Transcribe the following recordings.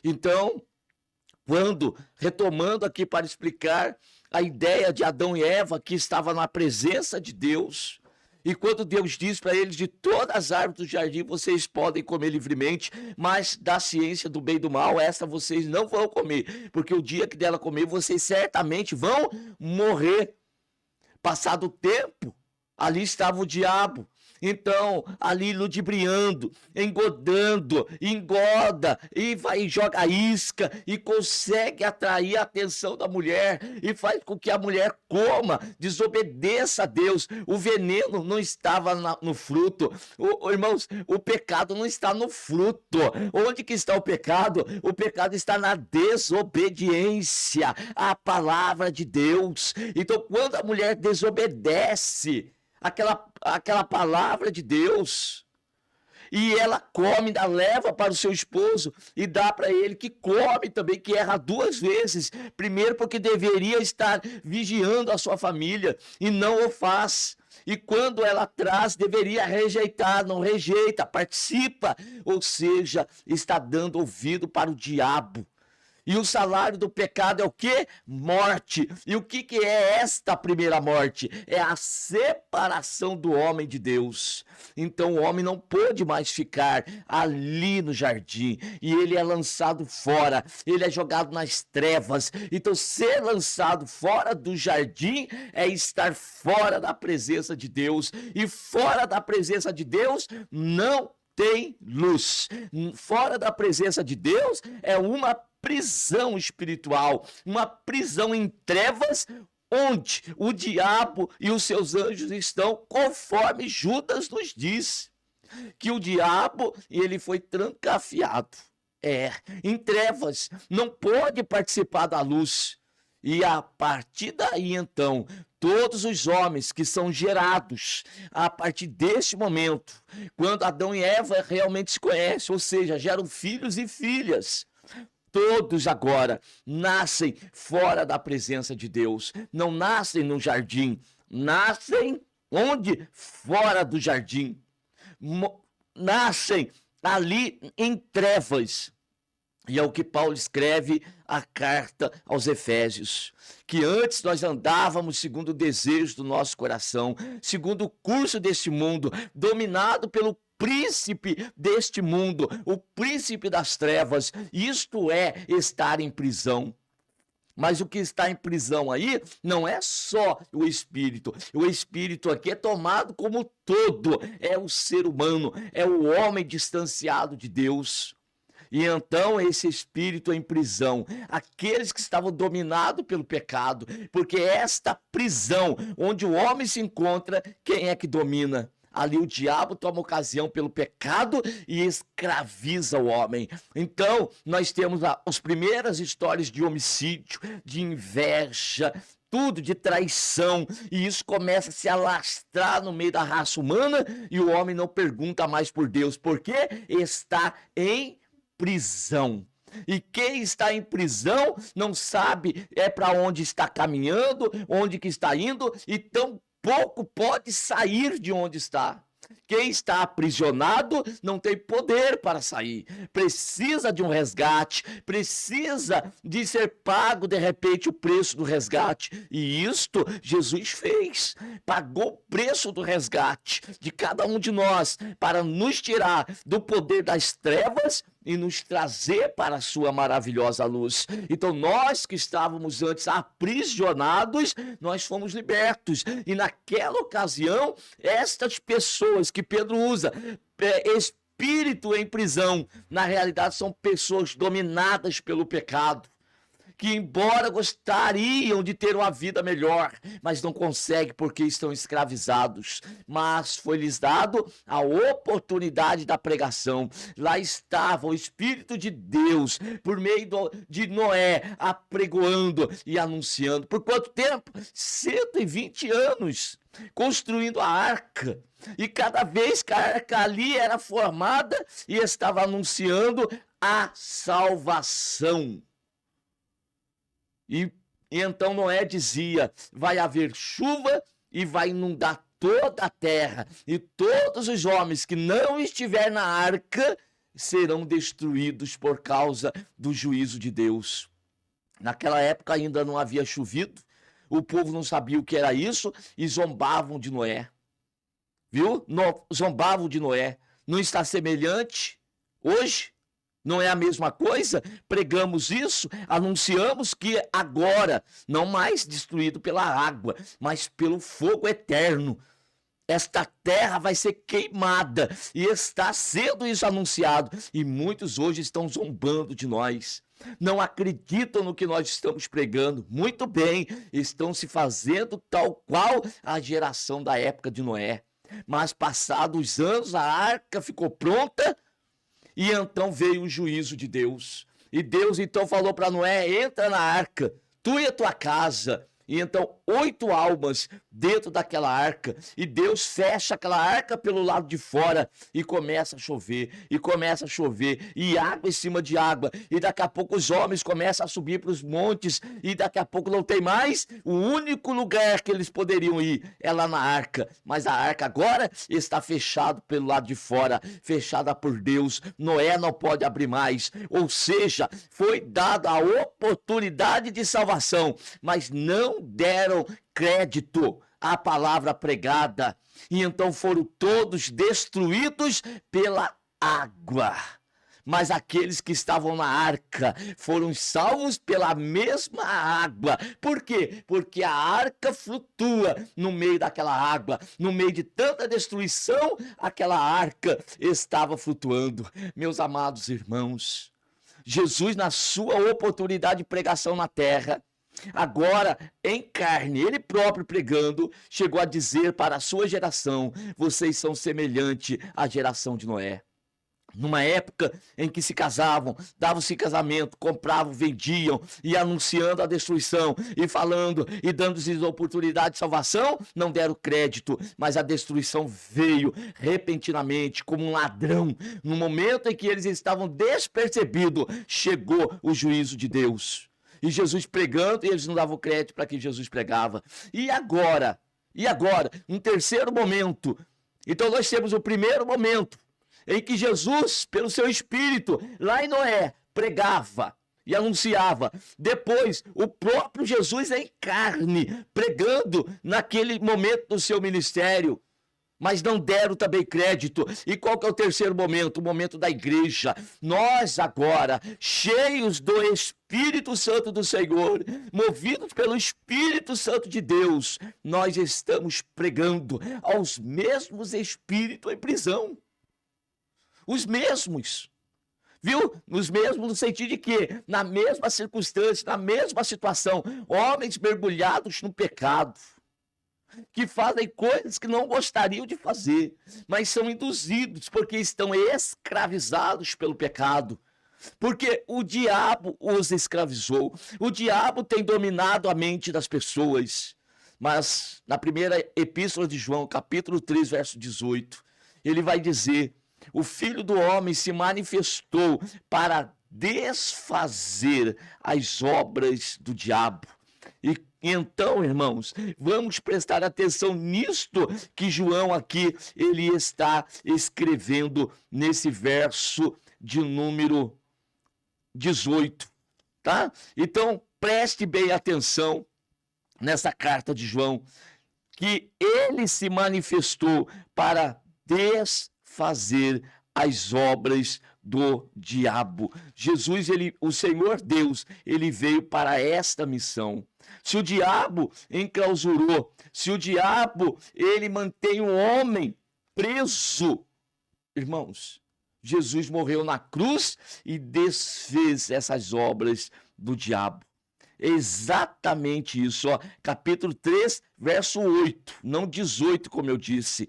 Então, retomando aqui para explicar a ideia de Adão e Eva, que estava na presença de Deus, e quando Deus diz para eles, de todas as árvores do jardim vocês podem comer livremente, mas da ciência do bem e do mal, essa vocês não vão comer, porque o dia que dela comer, vocês certamente vão morrer. Passado o tempo, ali estava o diabo. Então, ali ludibriando, engodando, engorda, e vai e joga isca, e consegue atrair a atenção da mulher, e faz com que a mulher coma, desobedeça a Deus. O veneno não estava no fruto. Irmãos, o pecado não está no fruto. Onde que está o pecado? O pecado está na desobediência à palavra de Deus. Então, quando a mulher desobedece aquela palavra de Deus, e ela come, ainda leva para o seu esposo e dá para ele, que come também, que erra duas vezes. Primeiro, porque deveria estar vigiando a sua família e não o faz. E quando ela traz, deveria rejeitar, não rejeita, participa, ou seja, está dando ouvido para o diabo. E o salário do pecado é o quê? Morte. E o que é esta primeira morte? É a separação do homem de Deus. Então o homem não pôde mais ficar ali no jardim. E ele é lançado fora. Ele é jogado nas trevas. Então ser lançado fora do jardim é estar fora da presença de Deus. E fora da presença de Deus não tem luz. Fora da presença de Deus é uma prisão espiritual, uma prisão em trevas, onde o diabo e os seus anjos estão, conforme Judas nos diz, que o diabo, ele foi trancafiado, em trevas, não pode participar da luz. E a partir daí, então, todos os homens que são gerados a partir deste momento, quando Adão e Eva realmente se conhecem, ou seja, geram filhos e filhas, todos agora nascem fora da presença de Deus, não nascem no jardim, nascem onde? Fora do jardim, nascem ali em trevas. E é o que Paulo escreve a carta aos Efésios, que antes nós andávamos segundo o desejo do nosso coração, segundo o curso deste mundo, dominado pelo príncipe deste mundo, o príncipe das trevas, isto é estar em prisão. Mas o que está em prisão aí não é só o espírito aqui é tomado como todo, é o ser humano, é o homem distanciado de Deus. E então esse espírito em prisão, aqueles que estavam dominados pelo pecado, porque esta prisão onde o homem se encontra, quem é que domina? Ali o diabo toma ocasião pelo pecado e escraviza o homem. Então, nós temos as primeiras histórias de homicídio, de inveja, tudo de traição, e isso começa a se alastrar no meio da raça humana, e o homem não pergunta mais por Deus, porque está em prisão. E quem está em prisão não sabe para onde está caminhando, onde que está indo, e tão pouco pode sair de onde está. Quem está aprisionado não tem poder para sair, precisa de um resgate, precisa de ser pago de repente o preço do resgate, e isto Jesus fez, pagou o preço do resgate de cada um de nós, para nos tirar do poder das trevas e nos trazer para a sua maravilhosa luz. Então nós que estávamos antes aprisionados, nós fomos libertos, e naquela ocasião, estas pessoas que Pedro usa, espírito em prisão, na realidade são pessoas dominadas pelo pecado, que embora gostariam de ter uma vida melhor, mas não conseguem porque estão escravizados. Mas foi-lhes dado a oportunidade da pregação. Lá estava o Espírito de Deus, por meio de Noé, apregoando e anunciando. Por quanto tempo? 120 anos, construindo a arca. E cada vez que a arca ali era formada, e estava anunciando a salvação. E então Noé dizia, vai haver chuva e vai inundar toda a terra, e todos os homens que não estiverem na arca serão destruídos por causa do juízo de Deus. Naquela época ainda não havia chovido, o povo não sabia o que era isso e zombavam de Noé. Viu? Zombavam de Noé. Não está semelhante hoje? Não é a mesma coisa? Pregamos isso, anunciamos que agora, não mais destruído pela água, mas pelo fogo eterno, esta terra vai ser queimada, e está sendo isso anunciado, e muitos hoje estão zombando de nós, não acreditam no que nós estamos pregando. Muito bem, estão se fazendo tal qual a geração da época de Noé, mas passados os anos a arca ficou pronta, e então veio o juízo de Deus, e Deus então falou para Noé: entra na arca, tu e a tua casa. E então 8 almas dentro daquela arca, e Deus fecha aquela arca pelo lado de fora, e começa a chover, e água em cima de água, e daqui a pouco os homens começam a subir para os montes, e daqui a pouco não tem mais, o único lugar que eles poderiam ir é lá na arca, mas a arca agora está fechada pelo lado de fora, fechada por Deus, Noé não pode abrir mais, ou seja, foi dada a oportunidade de salvação, mas não deram crédito à palavra pregada, e então foram todos destruídos pela água. Mas aqueles que estavam na arca foram salvos pela mesma água. Por quê? Porque a arca flutua no meio daquela água, no meio de tanta destruição, aquela arca estava flutuando. Meus amados irmãos, Jesus, na sua oportunidade de pregação na terra, agora em carne, ele próprio pregando, chegou a dizer para a sua geração: vocês são semelhantes à geração de Noé. Numa época em que se casavam, davam-se casamento, compravam, vendiam, e anunciando a destruição, e falando, e dando-lhes oportunidade de salvação, não deram crédito, mas a destruição veio repentinamente, como um ladrão. No momento em que eles estavam despercebidos, chegou o juízo de Deus. E Jesus pregando, e eles não davam crédito para que Jesus pregava. E agora, um terceiro momento. Então nós temos o primeiro momento, em que Jesus, pelo seu Espírito, lá em Noé, pregava e anunciava. Depois, o próprio Jesus em carne, pregando naquele momento do seu ministério. Mas não deram também crédito. E qual que é o terceiro momento? O momento da igreja. Nós agora, cheios do Espírito Santo do Senhor, movidos pelo Espírito Santo de Deus, nós estamos pregando aos mesmos espíritos em prisão. Os mesmos, viu? Os mesmos no sentido de que, na mesma circunstância, na mesma situação, homens mergulhados no pecado, que fazem coisas que não gostariam de fazer, mas são induzidos porque estão escravizados pelo pecado. Porque o diabo os escravizou, o diabo tem dominado a mente das pessoas. Mas na primeira epístola de João, capítulo 3, verso 18, ele vai dizer: o Filho do Homem se manifestou para desfazer as obras do diabo. E então, irmãos, vamos prestar atenção nisto que João aqui, ele está escrevendo nesse verso de número 18, tá? Então, preste bem atenção nessa carta de João, que ele se manifestou para desfazer as obras do diabo. Jesus, o Senhor Deus, ele veio para esta missão. Se o diabo enclausurou, se o diabo, ele mantém o homem preso, irmãos, Jesus morreu na cruz e desfez essas obras do diabo. Exatamente isso, ó, capítulo 3, verso 8, não 18, como eu disse.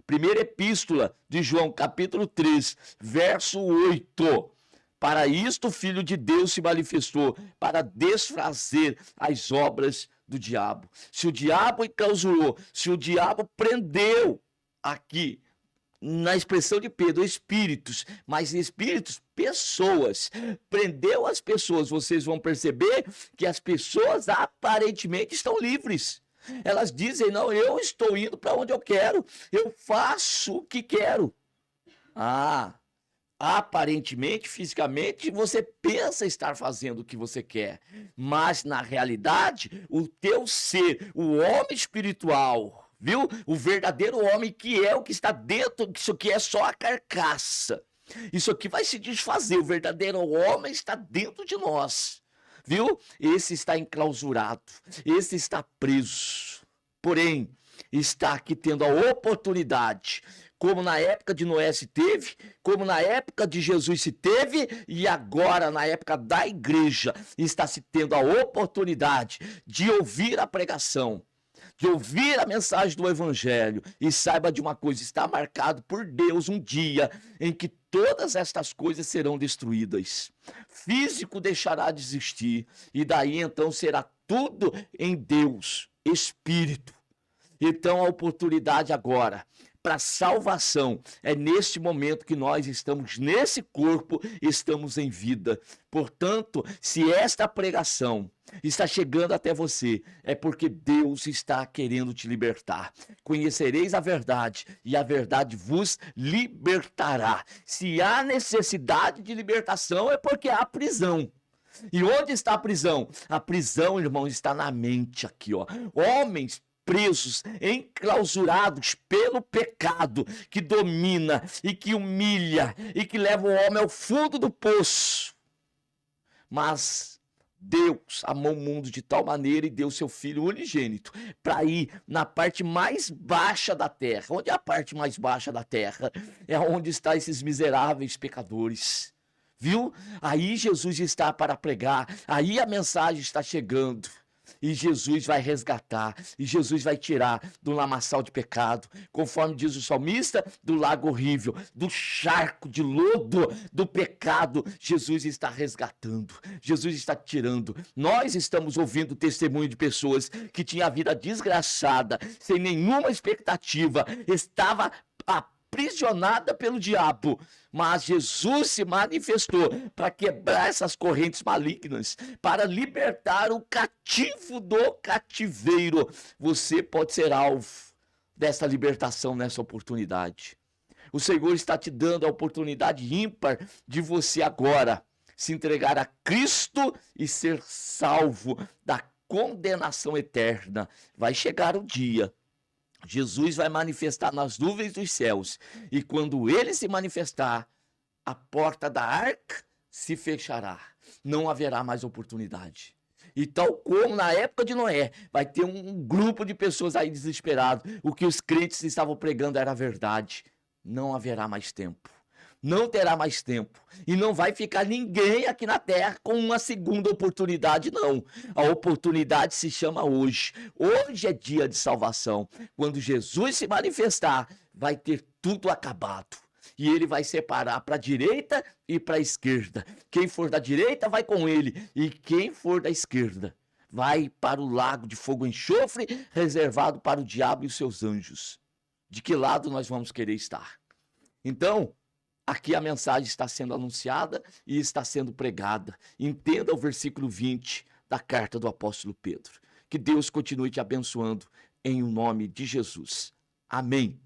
Primeira epístola de João, capítulo 3, verso 8. Para isto o Filho de Deus se manifestou, para desfazer as obras do diabo. Se o diabo enclausurou, se o diabo prendeu, aqui, na expressão de Pedro, espíritos, mas espíritos, pessoas, prendeu as pessoas, vocês vão perceber que as pessoas aparentemente estão livres. Elas dizem: não, eu estou indo para onde eu quero, eu faço o que quero. Aparentemente, fisicamente, você pensa estar fazendo o que você quer, mas na realidade, o teu ser, o homem espiritual, viu? O verdadeiro homem que é o que está dentro, isso aqui é só a carcaça. Isso aqui vai se desfazer, o verdadeiro homem está dentro de nós, viu? Esse está enclausurado, esse está preso. Porém, está aqui tendo a oportunidade, como na época de Noé se teve, como na época de Jesus se teve, e agora na época da igreja está se tendo a oportunidade de ouvir a pregação, de ouvir a mensagem do evangelho. E saiba de uma coisa, está marcado por Deus um dia em que todas estas coisas serão destruídas. Físico deixará de existir, e daí então será tudo em Deus, Espírito. Então a oportunidade agora para salvação é neste momento que nós estamos nesse corpo, estamos em vida. Portanto, se esta pregação está chegando até você, é porque Deus está querendo te libertar. Conhecereis a verdade e a verdade vos libertará. Se há necessidade de libertação, é porque há prisão. E onde está a prisão? A prisão, irmão, está na mente aqui, ó. Homens presos, enclausurados pelo pecado que domina e que humilha e que leva o homem ao fundo do poço. Mas Deus amou o mundo de tal maneira e deu seu Filho unigênito para ir na parte mais baixa da terra. Onde é a parte mais baixa da terra? É onde estão esses miseráveis pecadores. Viu? Aí Jesus está para pregar, aí a mensagem está chegando. E Jesus vai resgatar, e Jesus vai tirar do lamaçal de pecado, conforme diz o salmista, do lago horrível, do charco de lodo, do pecado. Jesus está resgatando, Jesus está tirando. Nós estamos ouvindo o testemunho de pessoas que tinham a vida desgraçada, sem nenhuma expectativa, estava aprisionada pelo diabo, mas Jesus se manifestou para quebrar essas correntes malignas, para libertar o cativo do cativeiro. Você pode ser alvo dessa libertação nessa oportunidade. O Senhor está te dando a oportunidade ímpar de você agora se entregar a Cristo e ser salvo da condenação eterna. Vai chegar o dia. Jesus vai manifestar nas nuvens dos céus, e quando ele se manifestar, a porta da arca se fechará, não haverá mais oportunidade. E tal como na época de Noé, vai ter um grupo de pessoas aí desesperado, o que os crentes estavam pregando era verdade, não haverá mais tempo. Não terá mais tempo. E não vai ficar ninguém aqui na terra com uma segunda oportunidade, não. A oportunidade se chama hoje. Hoje é dia de salvação. Quando Jesus se manifestar, vai ter tudo acabado. E ele vai separar para a direita e para a esquerda. Quem for da direita vai com ele. E quem for da esquerda vai para o lago de fogo e enxofre, reservado para o diabo e os seus anjos. De que lado nós vamos querer estar? Então, aqui a mensagem está sendo anunciada e está sendo pregada. Entenda o versículo 20 da carta do apóstolo Pedro. Que Deus continue te abençoando em nome de Jesus. Amém.